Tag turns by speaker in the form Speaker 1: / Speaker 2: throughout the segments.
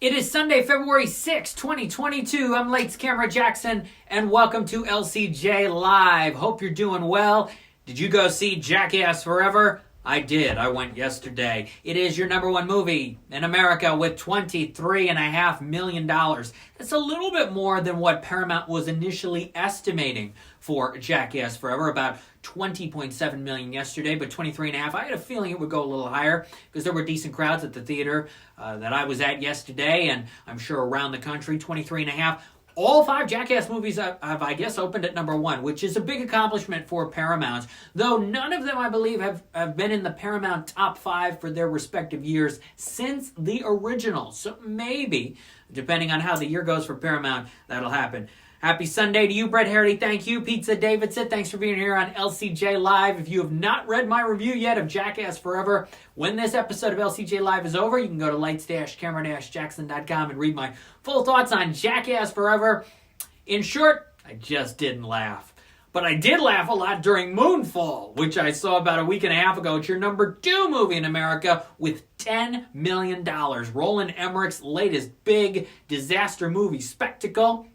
Speaker 1: It is Sunday, February 6, 2022. I'm Lights Camera Jackson, and welcome to LCJ Live. Hope you're doing well. Did you go see Jackass Forever? I did. I went yesterday. It is your number one movie in America with $23.5 million. That's a little bit more than what Paramount was initially estimating for Jackass Forever, about $20.7 million yesterday, but 23.5. I had a feeling it would go a little higher because there were decent crowds at the theater that I was at yesterday, and I'm sure around the country. 23.5. All 5 Jackass movies have, I guess, opened at number 1, which is a big accomplishment for Paramount, though none of them, I believe, have been in the Paramount top 5 for their respective years since the original. So maybe, depending on how the year goes for Paramount, that'll happen. Happy Sunday to you, Brett Harity. Thank you. Pizza Davidson, thanks for being here on LCJ Live. If you have not read my review yet of Jackass Forever, when this episode of LCJ Live is over, you can go to lights-camera-jackson.com and read my full thoughts on Jackass Forever. In short, I just didn't laugh. But I did laugh a lot during Moonfall, which I saw about a week and a half ago. It's your number 2 movie in America with $10 million. Roland Emmerich's latest big disaster movie spectacle.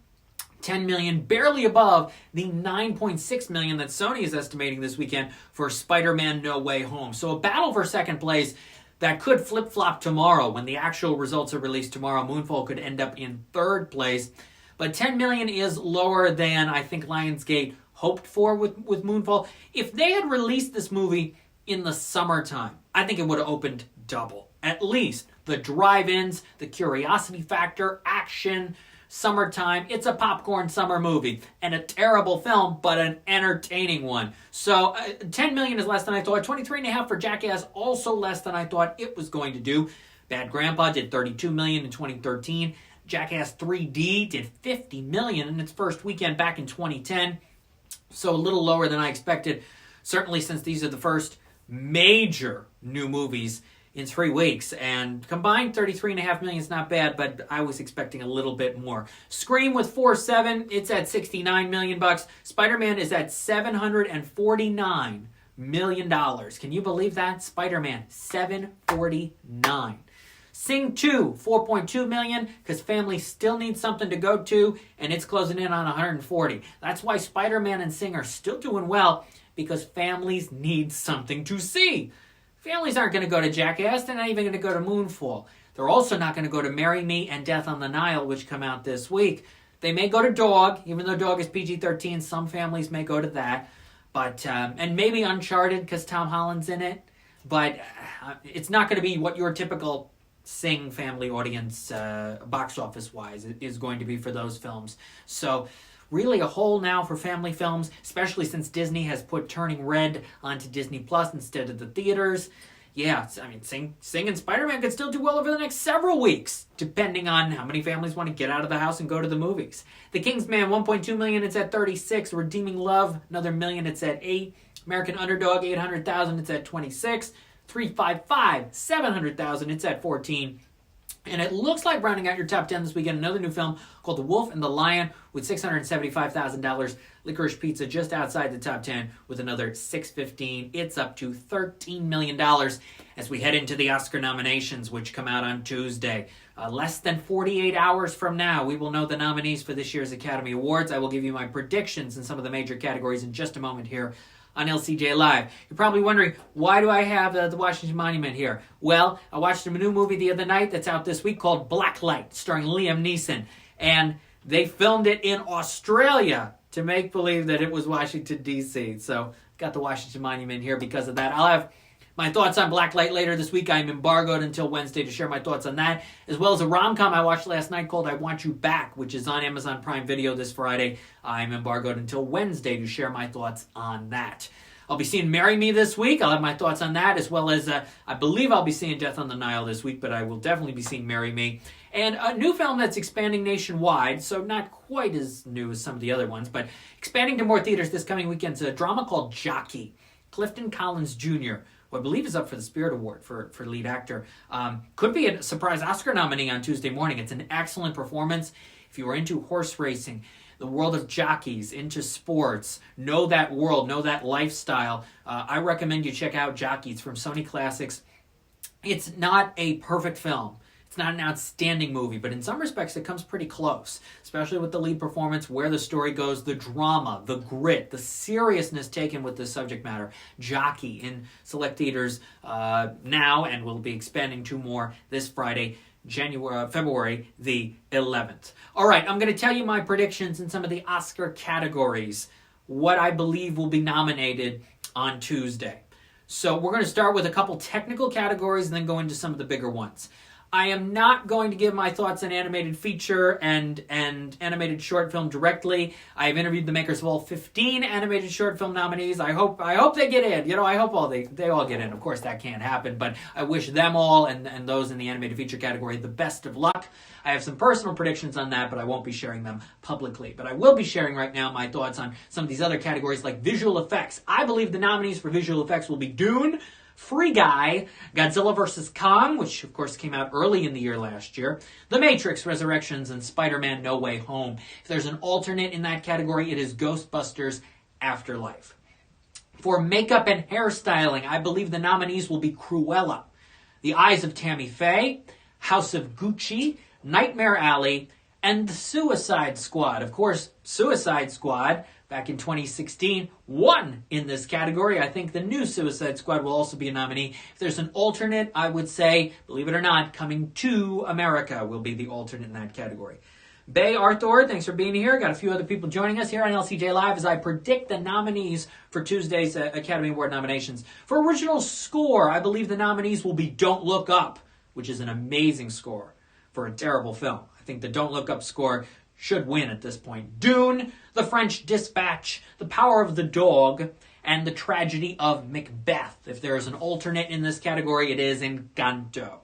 Speaker 1: $10 million, barely above the $9.6 million that Sony is estimating this weekend for Spider-Man No Way Home. So a battle for second place that could flip-flop tomorrow. When the actual results are released tomorrow, Moonfall could end up in 3rd place. But $10 million is lower than I think Lionsgate hoped for with Moonfall. If they had released this movie in the summertime, I think it would have opened double. At least the drive-ins, the curiosity factor, action, summertime. It's a popcorn summer movie and a terrible film, but an entertaining one. So $10 million is less than I thought. 23.5 for Jackass, also less than I thought it was going to do. Bad Grandpa did $32 million in 2013. Jackass 3D did $50 million in its first weekend back in 2010. So a little lower than I expected, certainly since these are the first major new movies in 3 weeks, and combined $33.5 million is not bad, but I was expecting a little bit more. Scream with 4.7, it's at $69 million. Spider-Man is at $749 million. Can you believe that? Spider-Man, $749. Sing 2, $4.2 million, because family still needs something to go to, and it's closing in on $140. That's why Spider-Man and Sing are still doing well, because families need something to see. Families aren't going to go to Jackass. They're not even going to go to Moonfall. They're also not going to go to Marry Me and Death on the Nile, which come out this week. They may go to Dog, even though Dog is PG-13. Some families may go to that. But and maybe Uncharted, because Tom Holland's in it. But it's not going to be what your typical Sing family audience, box office-wise, is going to be for those films. So really a hole now for family films, especially since Disney has put Turning Red onto Disney Plus instead of the theaters. Yeah, I mean, Sing and Spider-Man could still do well over the next several weeks, depending on how many families want to get out of the house and go to the movies. The Kingsman, $1.2 million, it's at 36. Redeeming Love, another $1 million, it's at 8. American Underdog, $800,000, it's at 26. 355, $700,000, it's at 14. And it looks like rounding out your top 10 this weekend, another new film called The Wolf and the Lion with $675,000. Licorice Pizza just outside the top 10 with another $615. It's up to $13 million as we head into the Oscar nominations, which come out on Tuesday. Less than 48 hours from now, we will know the nominees for this year's Academy Awards. I will give you my predictions in some of the major categories in just a moment here on LCJ Live. You're probably wondering, why do I have the Washington Monument here? Well, I watched a new movie the other night that's out this week called Blacklight, starring Liam Neeson. And they filmed it in Australia to make believe that it was Washington, D.C. So, got the Washington Monument here because of that. I'll have my thoughts on Blacklight later this week. I'm embargoed until Wednesday to share my thoughts on that, as well as a rom-com I watched last night called I Want You Back, which is on Amazon Prime Video this Friday. I'm embargoed until Wednesday to share my thoughts on that. I'll be seeing Marry Me this week. I'll have my thoughts on that, as well as I believe I'll be seeing Death on the Nile this week, but I will definitely be seeing Marry Me. And a new film that's expanding nationwide, so not quite as new as some of the other ones, but expanding to more theaters this coming weekend. It's a drama called Jockey. Clifton Collins Jr., who I believe is up for the Spirit Award for lead actor, could be a surprise Oscar nominee on Tuesday morning. It's an excellent performance. If you are into horse racing, the world of jockeys, into sports, know that world, know that lifestyle, I recommend you check out Jockeys from Sony Classics. It's not a perfect film. It's not an outstanding movie, but in some respects it comes pretty close, especially with the lead performance, where the story goes, the drama, the grit, the seriousness taken with the subject matter. Jockey in select theaters now, and will be expanding to more this Friday, February the 11th. All right, I'm going to tell you my predictions in some of the Oscar categories, what I believe will be nominated on Tuesday. So we're going to start with a couple technical categories and then go into some of the bigger ones. I am not going to give my thoughts on animated feature and animated short film directly. I have interviewed the makers of all 15 animated short film nominees. I hope they get in. You know, I hope they all get in. Of course, that can't happen, but I wish them all and those in the animated feature category the best of luck. I have some personal predictions on that, but I won't be sharing them publicly. But I will be sharing right now my thoughts on some of these other categories like visual effects. I believe the nominees for visual effects will be Dune, Free Guy, Godzilla vs. Kong, which of course came out early in the year last year, The Matrix Resurrections, and Spider-Man No Way Home. If there's an alternate in that category, it is Ghostbusters Afterlife. For makeup and hairstyling, I believe the nominees will be Cruella, The Eyes of Tammy Faye, House of Gucci, Nightmare Alley, and The Suicide Squad. Of course, Suicide Squad, back in 2016, won in this category. I think the new Suicide Squad will also be a nominee. If there's an alternate, I would say, believe it or not, Coming to America will be the alternate in that category. Bay Arthur, thanks for being here. Got a few other people joining us here on LCJ Live as I predict the nominees for Tuesday's Academy Award nominations. For original score, I believe the nominees will be Don't Look Up, which is an amazing score for a terrible film. I think the Don't Look Up score should win at this point. Dune, The French Dispatch, The Power of the Dog, and The Tragedy of Macbeth. If there is an alternate in this category, it is Encanto.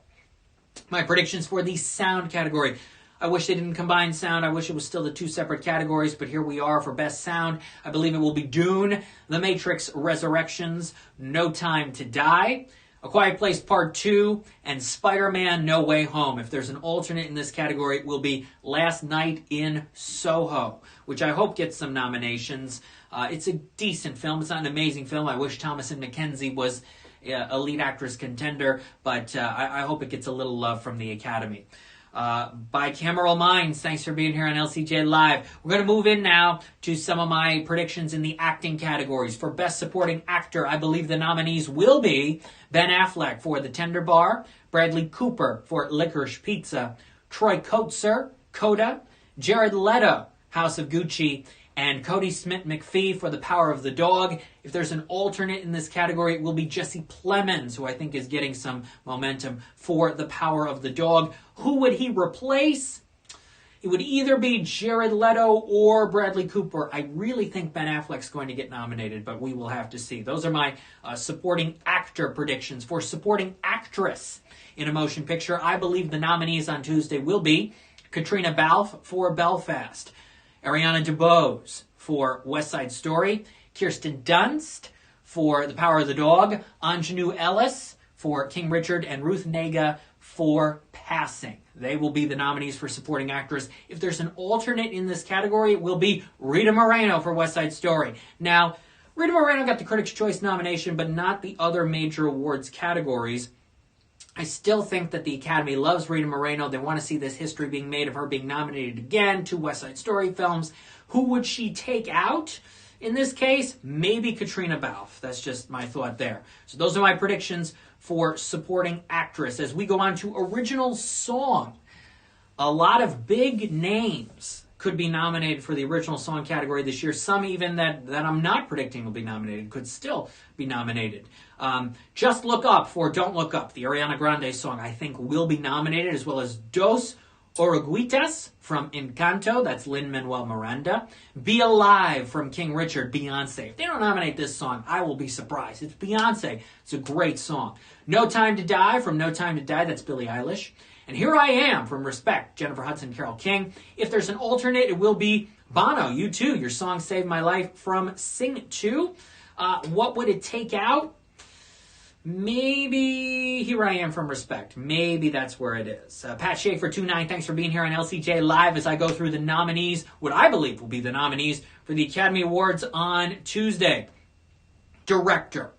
Speaker 1: My predictions for the sound category. I wish they didn't combine sound. I wish it was still the two separate categories, but here we are for best sound. I believe it will be Dune, The Matrix Resurrections, No Time to Die, A Quiet Place Part 2, and Spider-Man No Way Home. If there's an alternate in this category, it will be Last Night in Soho, which I hope gets some nominations. It's a decent film. It's not an amazing film. I wish Thomasin McKenzie was a lead actress contender, but I hope it gets a little love from the Academy. Bicameral Minds, thanks for being here on LCJ Live. We're going to move in now to some of my predictions in the acting categories. For Best Supporting Actor, I believe the nominees will be Ben Affleck for The Tender Bar, Bradley Cooper for Licorice Pizza, Troy Kotsur, Coda, Jared Leto, House of Gucci, and Cody Smith-McPhee for The Power of the Dog. If there's an alternate in this category, it will be Jesse Plemons, who I think is getting some momentum for The Power of the Dog. Who would he replace? It would either be Jared Leto or Bradley Cooper. I really think Ben Affleck's going to get nominated, but we will have to see. Those are my supporting actor predictions. For supporting actress in a motion picture, I believe the nominees on Tuesday will be Katrina Balfe for Belfast, Ariana DeBose for West Side Story, Kirsten Dunst for The Power of the Dog, Anjanou Ellis for King Richard, and Ruth Negga for Passing. They will be the nominees for supporting actress. If there's an alternate in this category, it will be Rita Moreno for West Side Story. Now, Rita Moreno got the Critics' Choice nomination, but not the other major awards categories. I still think that the Academy loves Rita Moreno. They want to see this history being made of her being nominated again, 2 West Side Story films. Who would she take out? In this case, maybe Katrina Balfe. That's just my thought there. So those are my predictions for supporting actress. As we go on to original song, a lot of big names could be nominated for the original song category this year. Some even that I'm not predicting will be nominated could still be nominated. Just Look Up for Don't Look Up, the Ariana Grande song, I think will be nominated, as well as Dos Oruguitas from Encanto, that's Lin-Manuel Miranda. Be Alive from King Richard, Beyonce. If they don't nominate this song, I will be surprised. It's Beyonce. It's a great song. No Time to Die from No Time to Die, that's Billie Eilish. And Here I Am from Respect, Jennifer Hudson, Carole King. If there's an alternate, it will be Bono, U2, your song Saved My Life from Sing 2. What would it take out? Maybe Here I Am from Respect. Maybe that's where it is. Pat Schaefer 29, thanks for being here on LCJ Live as I go through the nominees, what I believe will be the nominees for the Academy Awards on Tuesday. Director.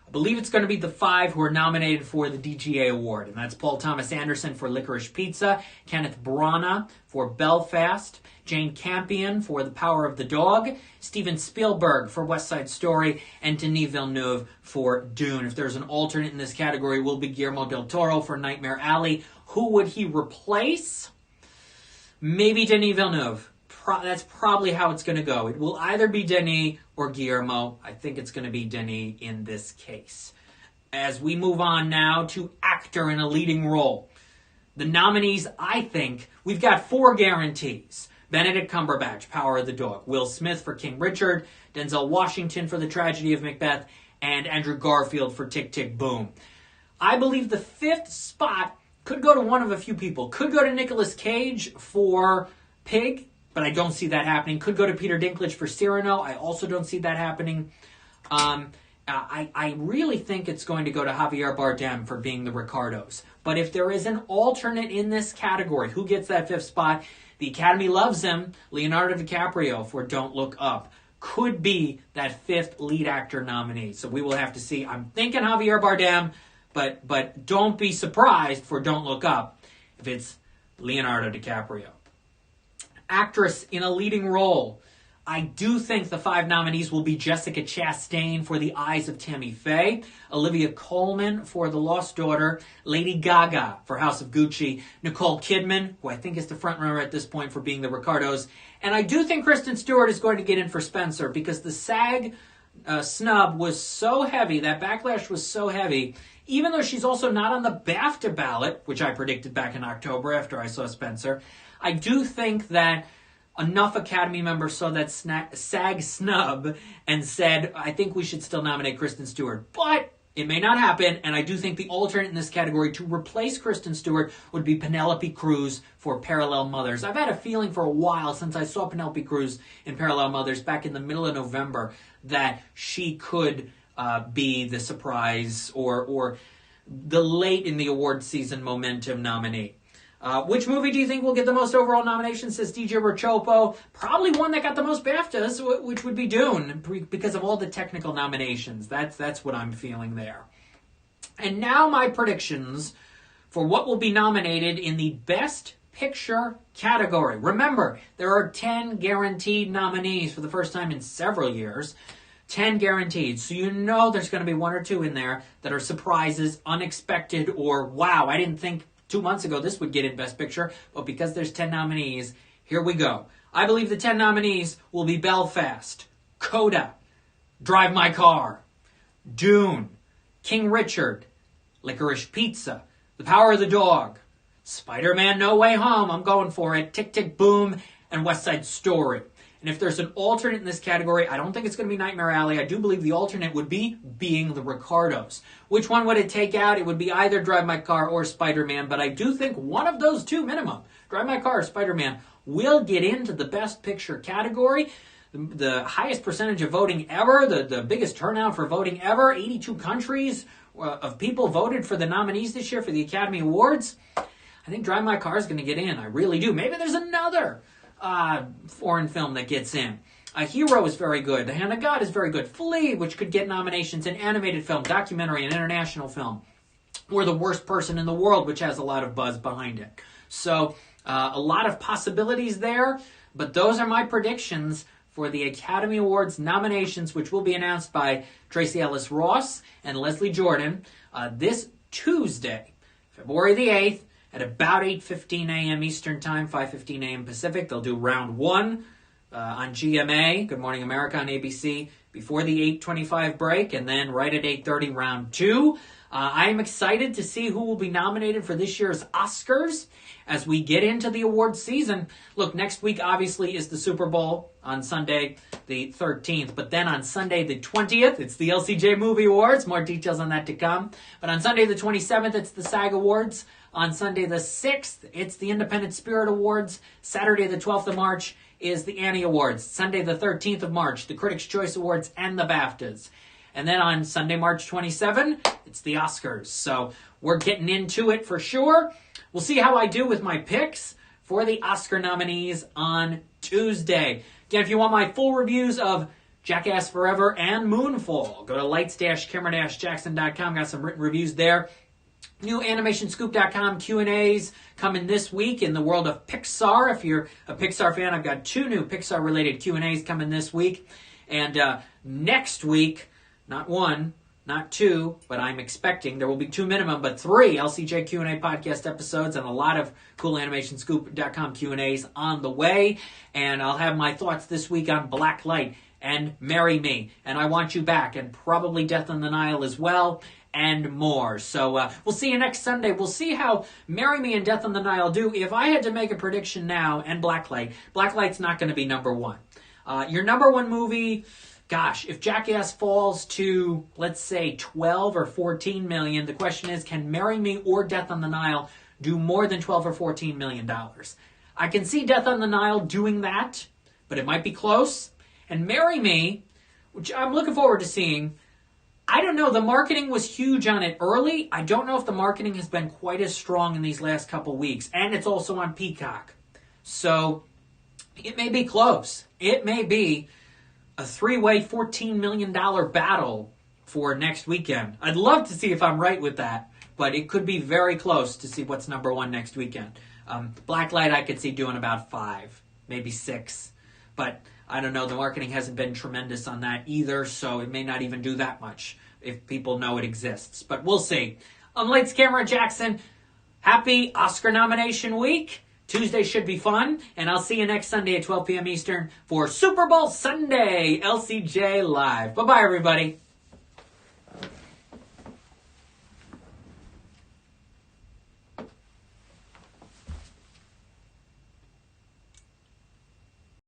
Speaker 1: I believe it's going to be the 5 who are nominated for the DGA Award, and that's Paul Thomas Anderson for Licorice Pizza, Kenneth Branagh for Belfast, Jane Campion for The Power of the Dog, Steven Spielberg for West Side Story, and Denis Villeneuve for Dune. If there's an alternate in this category, it will be Guillermo del Toro for Nightmare Alley. Who would he replace? Maybe Denis Villeneuve. That's probably how it's going to go. It will either be Denis or Guillermo. I think it's going to be Denis in this case. As we move on now to actor in a leading role. The nominees, I think, we've got 4 guarantees. Benedict Cumberbatch, Power of the Dog. Will Smith for King Richard. Denzel Washington for The Tragedy of Macbeth. And Andrew Garfield for Tick, Tick, Boom. I believe the 5th spot could go to one of a few people. Could go to Nicolas Cage for Pig, but I don't see that happening. Could go to Peter Dinklage for Cyrano. I also don't see that happening. I really think it's going to go to Javier Bardem for being the Ricardos. But if there is an alternate in this category, who gets that 5th spot? The Academy loves him. Leonardo DiCaprio for Don't Look Up could be that 5th lead actor nominee. So we will have to see. I'm thinking Javier Bardem, but don't be surprised for Don't Look Up if it's Leonardo DiCaprio. Actress in a leading role. I do think the 5 nominees will be Jessica Chastain for The Eyes of Tammy Faye, Olivia Colman for The Lost Daughter, Lady Gaga for House of Gucci, Nicole Kidman, who I think is the frontrunner at this point for being the Ricardos, and I do think Kristen Stewart is going to get in for Spencer because the SAG snub was so heavy, that backlash was so heavy, even though she's also not on the BAFTA ballot, which I predicted back in October after I saw Spencer. I do think that enough Academy members saw that SAG snub and said, I think we should still nominate Kristen Stewart. But it may not happen, and I do think the alternate in this category to replace Kristen Stewart would be Penelope Cruz for Parallel Mothers. I've had a feeling for a while since I saw Penelope Cruz in Parallel Mothers back in the middle of November that she could be the surprise or the late in the award season momentum nominee. Which movie do you think will get the most overall nominations, says DJ Rochopo? Probably one that got the most BAFTAs, which would be Dune, because of all the technical nominations. That's what I'm feeling there. And now my predictions for what will be nominated in the Best Picture category. Remember, there are 10 guaranteed nominees for the first time in several years. 10 guaranteed. So you know there's going to be 1 or 2 in there that are surprises, unexpected, or wow, I didn't think 2 months ago this would get in Best Picture, but because there's 10 nominees, here we go. I believe the 10 nominees will be Belfast, Coda, Drive My Car, Dune, King Richard, Licorice Pizza, The Power of the Dog, Spider-Man No Way Home, I'm going for it, Tick, Tick, Boom, and West Side Story. And if there's an alternate in this category, I don't think it's going to be Nightmare Alley. I do believe the alternate would be being the Ricardos. Which one would it take out? It would be either Drive My Car or Spider-Man, but I do think one of those 2 minimum, Drive My Car or Spider-Man, will get into the Best Picture category. The highest percentage of voting ever, the biggest turnout for voting ever, 82 countries of people voted for the nominees this year for the Academy Awards. I think Drive My Car is going to get in. I really do. Maybe there's another foreign film that gets in. Hero is very good. The Hand of God is very good. Flea, which could get nominations in animated film, documentary, and international film. Or The Worst Person in the World, which has a lot of buzz behind it. So, a lot of possibilities there, but those are my predictions for the Academy Awards nominations, which will be announced by Tracy Ellis Ross and Leslie Jordan this Tuesday, February the 8th, at about 8:15 a.m. Eastern Time, 5:15 a.m. Pacific. They'll do round 1 on GMA, Good Morning America on ABC, before the 8:25 break, and then right at 8:30, round 2. I am excited to see who will be nominated for this year's Oscars as we get into the awards season. Look, next week obviously is the Super Bowl on Sunday the 13th, but then on Sunday the 20th, it's the LCJ Movie Awards. More details on that to come. But on Sunday the 27th, it's the SAG Awards. On Sunday the 6th, it's the Independent Spirit Awards. Saturday the 12th of March is the Annie Awards. Sunday the 13th of March, the Critics' Choice Awards and the BAFTAs. And then on Sunday, March 27, it's the Oscars. So we're getting into it for sure. We'll see how I do with my picks for the Oscar nominees on Tuesday. Again, if you want my full reviews of Jackass Forever and Moonfall. Go to lights-camera-jackson.com. Got some written reviews there. New animationscoop.com Q&As coming this week in the world of Pixar. If you're a Pixar fan, I've got 2 new Pixar-related Q&As coming this week. And next week, not 1, not 2, but I'm expecting there will be 2 minimum, but 3 LCJ Q&A podcast episodes and a lot of cool animationscoop.com Q&As on the way. And I'll have my thoughts this week on Blacklight and Marry Me, and I Want You Back, and probably Death on the Nile as well, and more. So we'll see you next Sunday. We'll see how Marry Me and Death on the Nile do. If I had to make a prediction now, and Blacklight's not going to be number 1. Your number 1 movie, gosh, if Jackass falls to, let's say, 12 or 14 million, the question is, can Marry Me or Death on the Nile do more than 12 or 14 million dollars? I can see Death on the Nile doing that, but it might be close. And Marry Me, which I'm looking forward to seeing, I don't know, the marketing was huge on it early. I don't know if the marketing has been quite as strong in these last couple weeks. And it's also on Peacock. So it may be close. It may be a 3-way $14 million battle for next weekend. I'd love to see if I'm right with that, but it could be very close to see what's number 1 next weekend. Blacklight I could see doing about 5, maybe 6, but I don't know, the marketing hasn't been tremendous on that either, so it may not even do that much if people know it exists. But we'll see. I'm Lights Camera Jackson. Happy Oscar nomination week. Tuesday should be fun, and I'll see you next Sunday at 12 p.m. Eastern for Super Bowl Sunday, LCJ Live. Bye-bye, everybody.